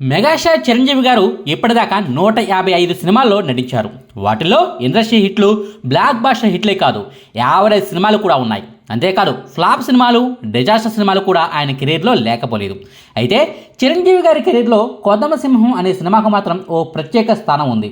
Megastar Chiranjeevi గారు ఇప్పటిదాకా 155 సినిమాల్లో నటించారు. వాటిలో ఇండస్ట్రీ హిట్లు, బ్లాక్ బాస్టర్ హిట్లే కాదు, యావరేజ్ సినిమాలు కూడా ఉన్నాయి. అంతేకాదు ఫ్లాప్ సినిమాలు, డిజాస్టర్ సినిమాలు కూడా ఆయన కెరీర్లో లేకపోలేదు. అయితే చిరంజీవి గారి కెరీర్లో కొదమసింహం అనే సినిమాకు మాత్రం ఓ ప్రత్యేక స్థానం ఉంది.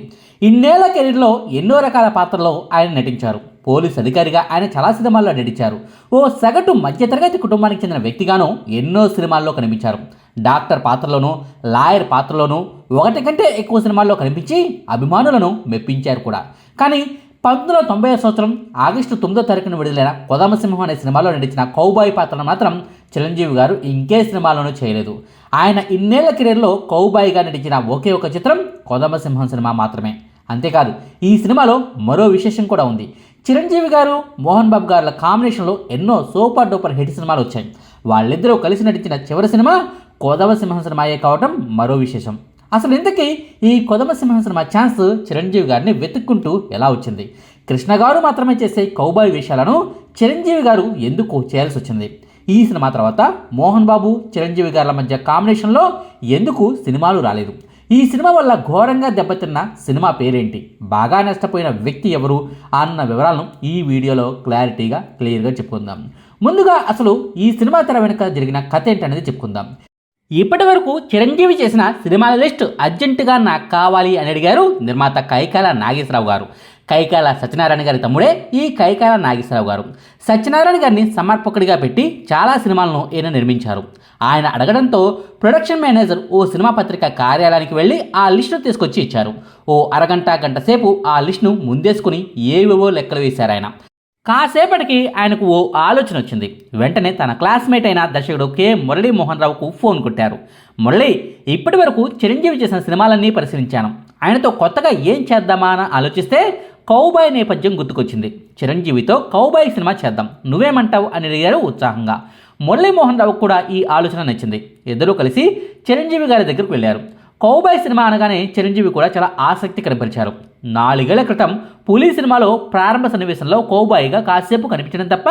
ఇన్నేళ్ల కెరీర్లో ఎన్నో రకాల పాత్రల్లో ఆయన నటించారు. పోలీస్ అధికారిగా ఆయన చాలా సినిమాల్లో నటించారు. ఓ సగటు మధ్యతరగతి కుటుంబానికి చెందిన వ్యక్తిగాను ఎన్నో సినిమాల్లో కనిపించారు. డాక్టర్ పాత్రలోనూ, లాయర్ పాత్రలోనూ ఒకటి కంటే ఎక్కువ సినిమాల్లో కనిపించి అభిమానులను మెప్పించారు కూడా. కానీ 1990 ఆగస్టు 9 విడుదలైన కొదమసింహం అనే సినిమాలో నటించిన కౌబాయ్ పాత్రను మాత్రం చిరంజీవి గారు ఇంకే సినిమాలోనూ చేయలేదు. ఆయన ఇన్నేళ్ల కెరీర్లో కౌబాయ్గా నటించిన ఒకే ఒక చిత్రం కొదమసింహం సినిమా మాత్రమే. అంతేకాదు ఈ సినిమాలో మరో విశేషం కూడా ఉంది. చిరంజీవి గారు, మోహన్ బాబు గారుల కాంబినేషన్లో ఎన్నో సూపర్ డూపర్ హిట్ సినిమాలు వచ్చాయి. వాళ్ళిద్దరూ కలిసి నటించిన చివరి సినిమా కొదమసింహం సినిమాయే కావటం మరో విశేషం. అసలు ఇంతకీ ఈ కొదమసింహం సినిమా ఛాన్స్ చిరంజీవి గారిని వెతుక్కుంటూ ఎలా వచ్చింది? కృష్ణ గారు మాత్రమే చేసే కౌబాయ్ వేషాలను చిరంజీవి గారు ఎందుకు చేయాల్సి వచ్చింది? ఈ సినిమా తర్వాత మోహన్ బాబు, చిరంజీవి గారుల మధ్య కాంబినేషన్లో ఎందుకు సినిమాలు రాలేదు? ఈ సినిమా వల్ల ఘోరంగా దెబ్బతిన్న సినిమా పేరేంటి? బాగా నష్టపోయిన వ్యక్తి ఎవరు అన్న వివరాలను ఈ వీడియోలో క్లియర్గా చెప్పుకుందాం. ముందుగా అసలు ఈ సినిమా తెర వెనుక జరిగిన కథ ఏంటనేది చెప్పుకుందాం. ఇప్పటి వరకు చిరంజీవి చేసిన సినిమాల లిస్ట్ అర్జెంటుగా నాకు కావాలి అని అడిగారు నిర్మాత కైకాల నాగేశ్వరరావు గారు. కైకాల సత్యనారాయణ గారి తమ్ముడే ఈ కైకాల నాగేశ్వరరావు గారు. సత్యనారాయణ గారిని సమర్పకుడిగా పెట్టి చాలా సినిమాలను ఈయన నిర్మించారు. ఆయన అడగడంతో ప్రొడక్షన్ మేనేజర్ ఓ సినిమా పత్రిక కార్యాలయానికి వెళ్ళి ఆ లిస్టును తీసుకొచ్చి ఇచ్చారు. ఓ గంట సేపు ఆ లిస్టును ముందేసుకుని ఏవేవో లెక్కలు వేశారు ఆయన. కాసేపటికి ఆయనకు ఓ ఆలోచన వచ్చింది. వెంటనే తన క్లాస్మేట్ అయిన దర్శకుడు కె మురళీమోహన్ రావుకు ఫోన్ కొట్టారు. మురళి, ఇప్పటి వరకు చిరంజీవి చేసిన సినిమాలన్నీ పరిశీలించాను. ఆయనతో కొత్తగా ఏం చేద్దామా అని ఆలోచిస్తే కౌబాయ్ నేపథ్యం గుర్తుకొచ్చింది. చిరంజీవితో కౌబాయ్ సినిమా చేద్దాం, నువ్వేమంటావు అని అడిగారు ఉత్సాహంగా. మురళీమోహన్ రావుకు కూడా ఈ ఆలోచన నచ్చింది. ఇద్దరూ కలిసి చిరంజీవి గారి దగ్గరకు వెళ్ళారు. కౌబాయ్ సినిమా అనగానే చిరంజీవి కూడా చాలా ఆసక్తి కనపరిచారు. 4 ఏళ్ల క్రితం పులి సినిమాలో ప్రారంభ సన్నివేశంలో కౌబాయ్గా కాసేపు కనిపించడం తప్ప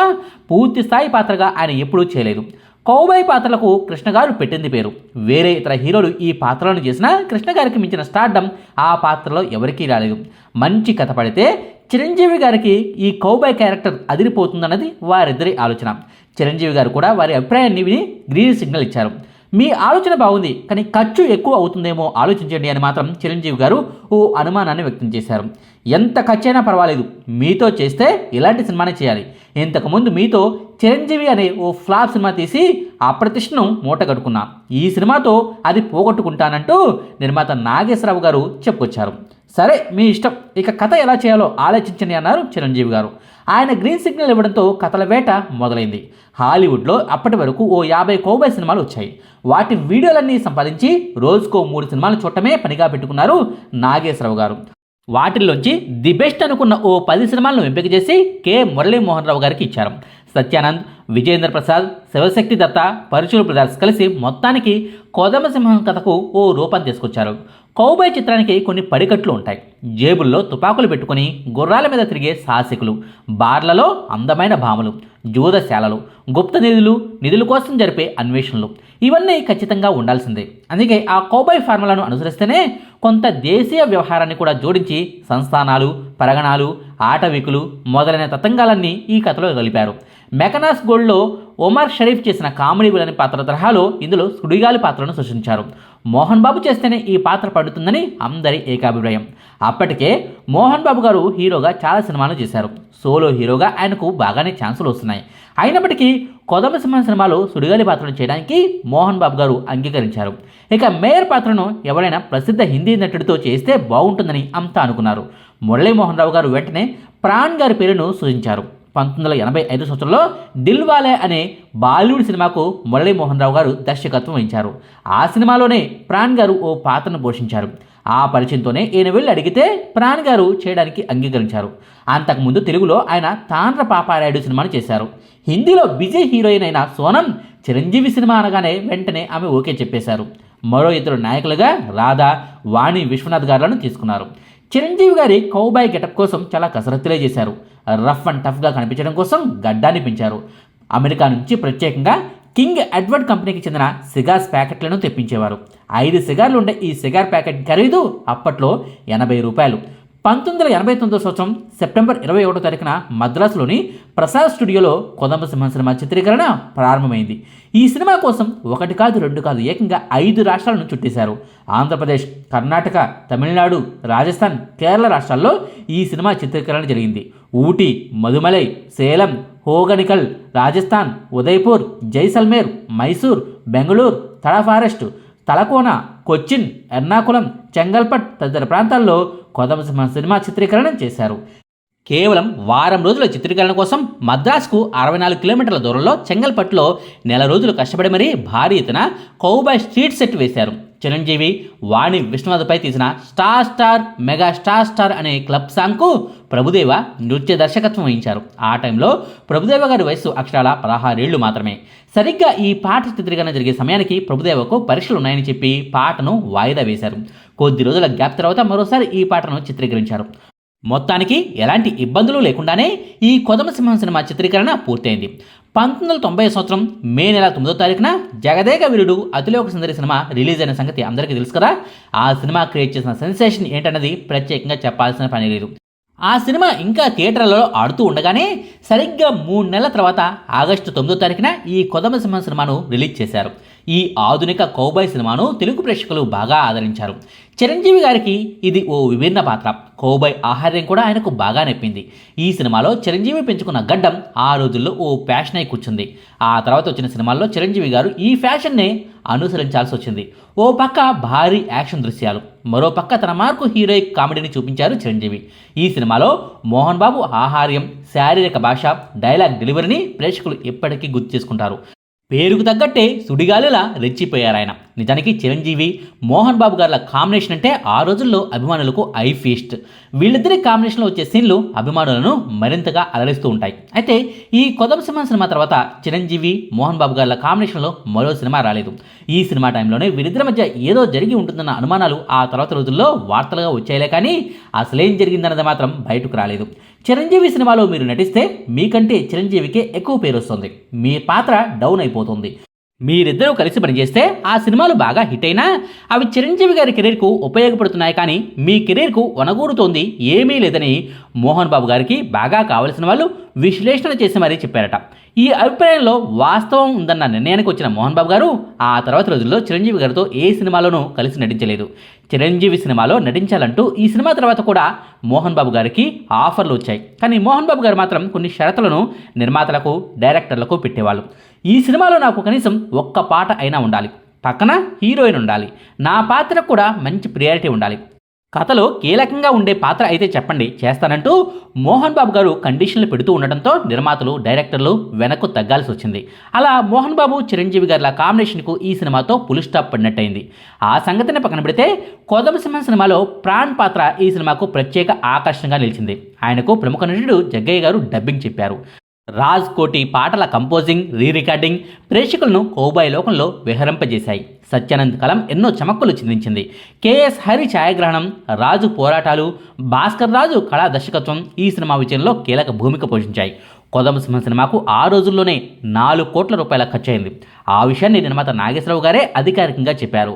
పూర్తి స్థాయి పాత్రగా ఆయన ఎప్పుడూ చేయలేదు. కౌబాయ్ పాత్రలకు కృష్ణ గారు పెట్టింది పేరు. వేరే ఇతర హీరోలు ఈ పాత్రలను చేసినా కృష్ణ గారికి మించిన స్టార్డమ్ ఆ పాత్రలో ఎవరికీ రాలేదు. మంచి కథ పడితే చిరంజీవి గారికి ఈ కౌబాయ్ క్యారెక్టర్ అదిరిపోతుందన్నది వారిద్దరి ఆలోచన. చిరంజీవి గారు కూడా వారి అభిప్రాయాన్ని విని గ్రీన్ సిగ్నల్ ఇచ్చారు. మీ ఆలోచన బాగుంది, కానీ ఖర్చు ఎక్కువ అవుతుందేమో ఆలోచించండి అని మాత్రం చిరంజీవి గారు ఓ అనుమానాన్ని వ్యక్తం చేశారు. ఎంత ఖర్చైనా పర్వాలేదు, మీతో చేస్తే ఇలాంటి సినిమానే చేయాలి. ఇంతకుముందు మీతో చిరంజీవి అనే ఓ ఫ్లాప్ సినిమా తీసి ఆ ప్రతిష్టను మూటగట్టుకున్నా. ఈ సినిమాతో అది పోగొట్టుకుంటానంటూ నిర్మాత నాగేశ్వరరావు గారు చెప్పుకొచ్చారు. సరే, మీ ఇష్టం, ఇక కథ ఎలా చేయాలో ఆలోచించండి అన్నారు చిరంజీవి గారు. ఆయన గ్రీన్ సిగ్నల్ ఇవ్వడంతో కథల వేట మొదలైంది. హాలీవుడ్లో అప్పటి వరకు ఓ 50 కౌబాయ్ సినిమాలు వచ్చాయి. వాటి వీడియోలన్నీ సంపాదించి రోజుకో 3 సినిమాలు చూడటమే పనిగా పెట్టుకున్నారు నాగేశ్వరరావు గారు. వాటిల్లోంచి ది బెస్ట్ అనుకున్న ఓ 10 సినిమాలను ఎంపిక చేసి కె మురళీమోహన్ రావు గారికి ఇచ్చారు. సత్యానంద్, విజేంద్ర ప్రసాద్, శివశక్తి దత్త, పరుచూరు బ్రదర్స్ కలిసి మొత్తానికి కొదమసింహం కథకు ఓ రూపం తీసుకొచ్చారు. కౌబాయ్ చిత్రానికి కొన్ని పడికట్లు ఉంటాయి. జేబుల్లో తుపాకులు పెట్టుకుని గుర్రాల మీద తిరిగే సాహసికులు, బార్లలో అందమైన భామలు, జూదశాలలు, గుప్త నిధుల కోసం జరిపే అన్వేషణలు, ఇవన్నీ ఖచ్చితంగా ఉండాల్సిందే. అందుకే ఆ కౌబాయ్ ఫార్ములాను అనుసరిస్తేనే కొంత దేశీయ వ్యవహారాన్ని కూడా జోడించి సంస్థానాలు, పరగణాలు, ఆటవికులు మొదలైన తతంగాలన్నీ ఈ కథలో కలిపారు. మెకనాస్ గోల్డ్లో ఒమర్ షరీఫ్ చేసిన కామెడీ విలన్ పాత్ర తరహాలో ఇందులో సుడిగాలి పాత్రను సృష్టించారు. మోహన్ బాబు చేస్తేనే ఈ పాత్ర పడుతుందని అందరి ఏకాభిప్రాయం. అప్పటికే మోహన్ బాబు గారు హీరోగా చాలా సినిమాలు చేశారు. సోలో హీరోగా ఆయనకు బాగానే ఛాన్సులు వస్తున్నాయి. అయినప్పటికీ కొదమసింహం సినిమాలో సుడిగాలి పాత్రను చేయడానికి మోహన్ బాబు గారు అంగీకరించారు. ఇక మేయర్ పాత్రను ఎవరైనా ప్రసిద్ధ హిందీ నటుడితో చేస్తే బాగుంటుందని అంతా అనుకున్నారు. మురళీమోహన్ రావు గారు వెంటనే ప్రాణ్ గారి పేరును సూచించారు. 1985 దిల్వాలే అనే బాలీవుడ్ సినిమాకు మురళీమోహన్ రావు గారు దర్శకత్వం వహించారు. ఆ సినిమాలోనే ప్రాణ్ గారు ఓ పాత్రను పోషించారు. ఆ పరిచయంతోనే ఈయన వెళ్ళి అడిగితే ప్రాణ్ గారు చేయడానికి అంగీకరించారు. అంతకుముందు తెలుగులో ఆయన తాండ్ర పాపారాయుడు సినిమాను చేశారు. హిందీలో బిజీ హీరోయిన్ అయిన సోనం చిరంజీవి సినిమా అనగానే వెంటనే ఆమె ఓకే చెప్పేశారు. మరో 2 నాయకులుగా రాధా, వాణి విశ్వనాథ్ గారులను తీసుకున్నారు. చిరంజీవి గారి కౌబాయ్ గెటప్ కోసం చాలా కసరత్తులే చేశారు. రఫ్ అండ్ టఫ్గా కనిపించడం కోసం గడ్డాన్ని పెంచారు. అమెరికా నుంచి ప్రత్యేకంగా కింగ్ ఎడ్వర్డ్ కంపెనీకి చెందిన సిగార్స్ ప్యాకెట్లను తెప్పించేవారు. 5 సిగార్లు ఉండే ఈ సిగార్ ప్యాకెట్ ఖరీదు అప్పట్లో రూ. 80. 1989 సెప్టెంబర్ 21 తారీఖున మద్రాసులోని ప్రసాద్ స్టూడియోలో కొదంబ సింహం సినిమా చిత్రీకరణ ప్రారంభమైంది. ఈ సినిమా కోసం 1 కాదు 2 కాదు ఏకంగా 5 రాష్ట్రాలను చుట్టేశారు. ఆంధ్రప్రదేశ్, కర్ణాటక, తమిళనాడు, రాజస్థాన్, కేరళ రాష్ట్రాల్లో ఈ సినిమా చిత్రీకరణ జరిగింది. ఊటీ, మధుమలై, సేలం, హోగనికల్, రాజస్థాన్, ఉదయ్పూర్, జైసల్మేర్, మైసూర్, బెంగళూరు, తడ ఫారెస్ట్, తలకోన, కొచ్చిన్, ఎర్నాకుళం, చెంగల్పట్ తదితర ప్రాంతాల్లో కొదంబ సింహం సినిమా చిత్రీకరణ చేశారు. కేవలం వారం రోజుల చిత్రీకరణ కోసం మద్రాసుకు 64 కిలోమీటర్ల దూరంలో చెంగల్పట్టులో నెల రోజులు కష్టపడి మరీ భారీ ఎత్తున కౌబాయ్ స్ట్రీట్ సెట్ వేశారు. చిరంజీవి, వాణి విష్ణువర్ధన్పై తీసిన స్టార్ మెగా స్టార్ అనే క్లబ్ సాంగ్కు ప్రభుదేవ నృత్య దర్శకత్వం వహించారు. ఆ టైంలో ప్రభుదేవ గారి వయస్సు అక్షరాల 16 ఏళ్లు మాత్రమే. సరిగ్గా ఈ పాట చిత్రీకరణ జరిగే సమయానికి ప్రభుదేవకు పరీక్షలు ఉన్నాయని చెప్పి పాటను వాయిదా వేశారు. కొద్ది రోజుల గ్యాప్ తర్వాత మరోసారి ఈ పాటను చిత్రీకరించారు. మొత్తానికి ఎలాంటి ఇబ్బందులు లేకుండానే ఈ కొదంబ సింహం సినిమా చిత్రీకరణ పూర్తయింది. 1990 మే నెల 9వ తారీఖున జగదేక వీరుడు అతిలోక సుందరి సినిమా రిలీజ్ అయిన సంగతి అందరికీ తెలుసు కదా. ఆ సినిమా క్రియేట్ చేసిన సెన్సేషన్ ఏంటన్నది ప్రత్యేకంగా చెప్పాల్సిన పని లేదు. ఆ సినిమా ఇంకా థియేటర్లలో ఆడుతూ ఉండగానే సరిగ్గా 3 నెలల తర్వాత ఆగస్టు 9వ తారీఖున ఈ కొదంబ సింహం సినిమాను రిలీజ్ చేశారు. ఈ ఆధునిక కౌబాయ్ సినిమాను తెలుగు ప్రేక్షకులు బాగా ఆదరించారు. చిరంజీవి గారికి ఇది ఓ విభిన్న పాత్ర. కౌబాయ్ ఆహార్యం కూడా ఆయనకు బాగా నెప్పింది. ఈ సినిమాలో చిరంజీవి పెంచుకున్న గడ్డం ఆ రోజుల్లో ఓ ఫ్యాషన్ అయి కూర్చుంది. ఆ తర్వాత వచ్చిన సినిమాల్లో చిరంజీవి గారు ఈ ఫ్యాషన్నే అనుసరించాల్సి వచ్చింది. ఓ పక్క భారీ యాక్షన్ దృశ్యాలు, మరో పక్క తన మార్కు హీరోయిక్ కామెడీని చూపించారు చిరంజీవి. ఈ సినిమాలో మోహన్ బాబు ఆహార్యం, శారీరక భాష, డైలాగ్ డెలివరీని ప్రేక్షకులు ఎప్పటికీ గుర్తు చేసుకుంటారు. పేరుకు తగ్గట్టే సుడిగాలిలా రెచ్చిపోయారాయన. నిజానికి చిరంజీవి, మోహన్ బాబు గారుల కాంబినేషన్ అంటే ఆ రోజుల్లో అభిమానులకు ఐ ఫీస్ట్. వీళ్ళిద్దరి కాంబినేషన్లో వచ్చే సీన్లు అభిమానులను మరింతగా అలరిస్తూ ఉంటాయి. అయితే ఈ కొదంబ సింహం సినిమా తర్వాత చిరంజీవి, మోహన్ బాబు గారుల కాంబినేషన్లో మరో సినిమా రాలేదు. ఈ సినిమా టైంలోనే వీరిద్దరి మధ్య ఏదో జరిగి ఉంటుందన్న అనుమానాలు ఆ తర్వాత రోజుల్లో వార్తలుగా వచ్చాయిలే కానీ అసలేం జరిగిందన్నది మాత్రం బయటకు రాలేదు. చిరంజీవి సినిమాలో మీరు నటిస్తే మీకంటే చిరంజీవికే ఎక్కువ పేరు వస్తుంది, మీ పాత్ర డౌన్ అయిపోతుంది. మీరిద్దరూ కలిసి పనిచేస్తే ఆ సినిమాలు బాగా హిట్ అయినా అవి చిరంజీవి గారి కెరీర్కు ఉపయోగపడుతున్నాయి కానీ మీ కెరీర్కు వనగూరుతోంది ఏమీ లేదని మోహన్ బాబు గారికి బాగా కావలసిన వాళ్ళు విశ్లేషణ చేసి మరీ చెప్పారట. ఈ అభిప్రాయంలో వాస్తవం ఉందన్న నిర్ణయానికి వచ్చిన మోహన్ బాబు గారు ఆ తర్వాత రోజుల్లో చిరంజీవి గారితో ఏ సినిమాలోనూ కలిసి నటించలేదు. చిరంజీవి సినిమాలో నటించాలంటూ ఈ సినిమా తర్వాత కూడా మోహన్ బాబు గారికి ఆఫర్లు వచ్చాయి. కానీ మోహన్ బాబు గారు మాత్రం కొన్ని షరతులను నిర్మాతలకు, డైరెక్టర్లకు పెట్టేవాళ్ళు. ఈ సినిమాలో నాకు కనీసం ఒక్క పాట అయినా ఉండాలి, పక్కన హీరోయిన్ ఉండాలి, నా పాత్ర కూడా మంచి ప్రియారిటీ ఉండాలి, కథలో కీలకంగా ఉండే పాత్ర అయితే చెప్పండి చేస్తానంటూ మోహన్ బాబు గారు కండిషన్లు పెడుతూ ఉండడంతో నిర్మాతలు, డైరెక్టర్లు వెనక్కు తగ్గాల్సి వచ్చింది. అలా మోహన్ బాబు, చిరంజీవి గారుల కాంబినేషన్కు ఈ సినిమాతో పులి స్టాప్ పడినట్టయింది. ఆ సంగతిని పక్కన పెడితే కొదంబ సింహం సినిమాలో ప్రాణ్ పాత్ర ఈ సినిమాకు ప్రత్యేక ఆకర్షణగా నిలిచింది. ఆయనకు ప్రముఖ నటుడు జగ్గయ్య గారు డబ్బింగ్ చెప్పారు. రాజ్ కోటి పాటల కంపోజింగ్, రికార్డింగ్ ప్రేక్షకులను కౌబాయ్ లోకంలో విహరింపజేశాయి. సత్యానంద్ కలం ఎన్నో చమక్కులు చిందించింది. కేఎస్ హరి ఛాయాగ్రహణం, రాజు పోరాటాలు, భాస్కర్ రాజు కళా దర్శకత్వం ఈ సినిమా విజయంలో కీలక భూమిక పోషించాయి. కొదంబ సింహం సినిమాకు ఆ రోజుల్లోనే 4 కోట్ల రూపాయల ఖర్చయింది. ఆ విషయాన్ని నిర్మాత నాగేశ్వరరావు గారే అధికారికంగా చెప్పారు.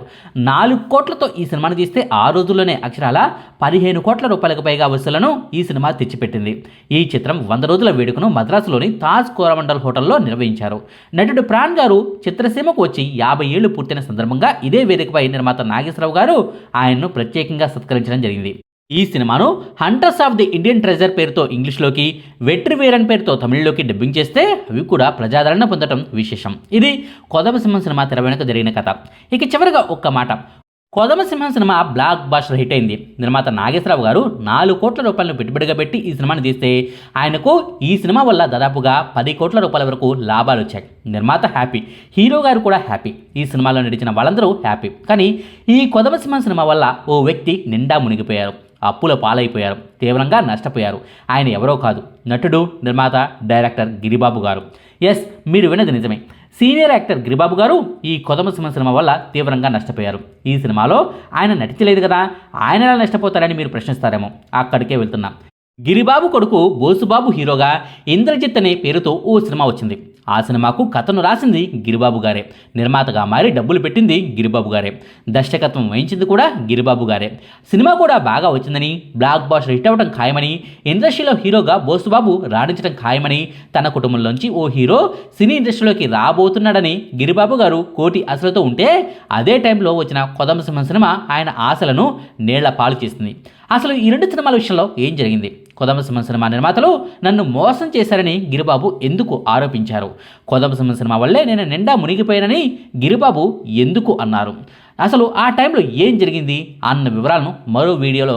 4 కోట్లతో ఈ సినిమాను తీస్తే ఆ రోజుల్లోనే అక్షరాల 15 కోట్ల రూపాయలకు పైగా వసూళ్లను ఈ సినిమా తెచ్చిపెట్టింది. ఈ చిత్రం 100 రోజుల వేడుకను మద్రాసులోని తాజ్ కోరమండల్ హోటల్లో నిర్వహించారు. నటుడు ప్రాణ్ గారు చిత్రసీమకు వచ్చి 50 ఏళ్లు పూర్తయిన సందర్భంగా ఇదే వేదికపై నిర్మాత నాగేశ్వరరావు గారు ఆయన్ను ప్రత్యేకంగా సత్కరించడం జరిగింది. ఈ సినిమాను hunters of the Indian treasure పేరుతో ఇంగ్లీష్లోకి, వెట్రివేరన్ పేరుతో తమిళలోకి డబ్బింగ్ చేస్తే అవి కూడా ప్రజాదరణ పొందడం విశేషం. ఇది కొదంబ సింహం సినిమా తెర వెనుక జరిగిన కథ. ఇక చివరిగా ఒక్క మాట, కొదంబ సింహం సినిమా బ్లాక్ బాస్టర్ హిట్ అయింది. నిర్మాత నాగేశ్వరరావు గారు 4 కోట్ల రూపాయలను పెట్టుబడిగా పెట్టి ఈ సినిమాని తీస్తే ఆయనకు ఈ సినిమా వల్ల దాదాపుగా 10 కోట్ల రూపాయల వరకు లాభాలు వచ్చాయి. నిర్మాత హ్యాపీ, హీరో గారు కూడా హ్యాపీ, ఈ సినిమాలో నడిచిన వాళ్ళందరూ హ్యాపీ. కానీ ఈ కొదంబ సింహం సినిమా వల్ల ఓ వ్యక్తి నిండా మునిగిపోయారు, అప్పుల పాలైపోయారు, తీవ్రంగా నష్టపోయారు. ఆయన ఎవరో కాదు, నటుడు, నిర్మాత, డైరెక్టర్ గిరిబాబు గారు. ఎస్, మీరు విన్నది నిజమే. సీనియర్ యాక్టర్ గిరిబాబు గారు ఈ కొదంబ సింహం సినిమా వల్ల తీవ్రంగా నష్టపోయారు. ఈ సినిమాలో ఆయన నటించలేదు కదా, ఆయన ఎలా నష్టపోతారని మీరు ప్రశ్నిస్తారేమో, అక్కడికే వెళ్తున్నాం. గిరిబాబు కొడుకు బోసుబాబు హీరోగా ఇంద్రజిత్ అనే పేరుతో ఓ సినిమా వచ్చింది. ఆ సినిమాకు కథను రాసింది గిరిబాబు గారే, నిర్మాతగా మారి డబ్బులు పెట్టింది గిరిబాబు గారే, దర్శకత్వం వహించింది కూడా గిరిబాబు గారే. సినిమా కూడా బాగా వచ్చిందని, బ్లాక్ బాస్టర్ హిట్ అవ్వడం ఖాయమని, ఇండస్ట్రీలో హీరోగా బోసుబాబు రాణించడం ఖాయమని, తన కుటుంబంలోంచి ఓ హీరో సినీ ఇండస్ట్రీలోకి రాబోతున్నాడని గిరిబాబు గారు కోటి ఆశలతో ఉంటే, అదే టైంలో వచ్చిన కొదమ సింహం సినిమా ఆయన ఆశలను నీళ్ల పాలు చేసింది. అసలు ఈ రెండు సినిమాల విషయంలో ఏం జరిగింది? కొదమ సింహం సినిమా నిర్మాతలు నన్ను మోసం చేశారని గిరిబాబు ఎందుకు ఆరోపించారు? కొదమ సింహం సినిమా వల్లే నేను నిండా మునిగిపోయానని గిరిబాబు ఎందుకు అన్నారు? అసలు ఆ టైంలో ఏం జరిగింది అన్న వివరాలను మరో వీడియోలో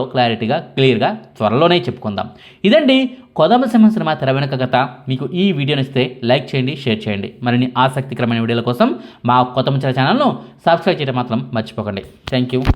క్లియర్గా త్వరలోనే చెప్పుకుందాం. ఇదండి కొదమ సింహం సినిమా తెర వెనుక కథ. మీకు ఈ వీడియోని ఇస్తే లైక్ చేయండి, షేర్ చేయండి. మరిన్ని ఆసక్తికరమైన వీడియోల కోసం మా కొత్త ముచ్చట ఛానల్ను సబ్స్క్రైబ్ చేయడం మాత్రం మర్చిపోకండి. Thank you.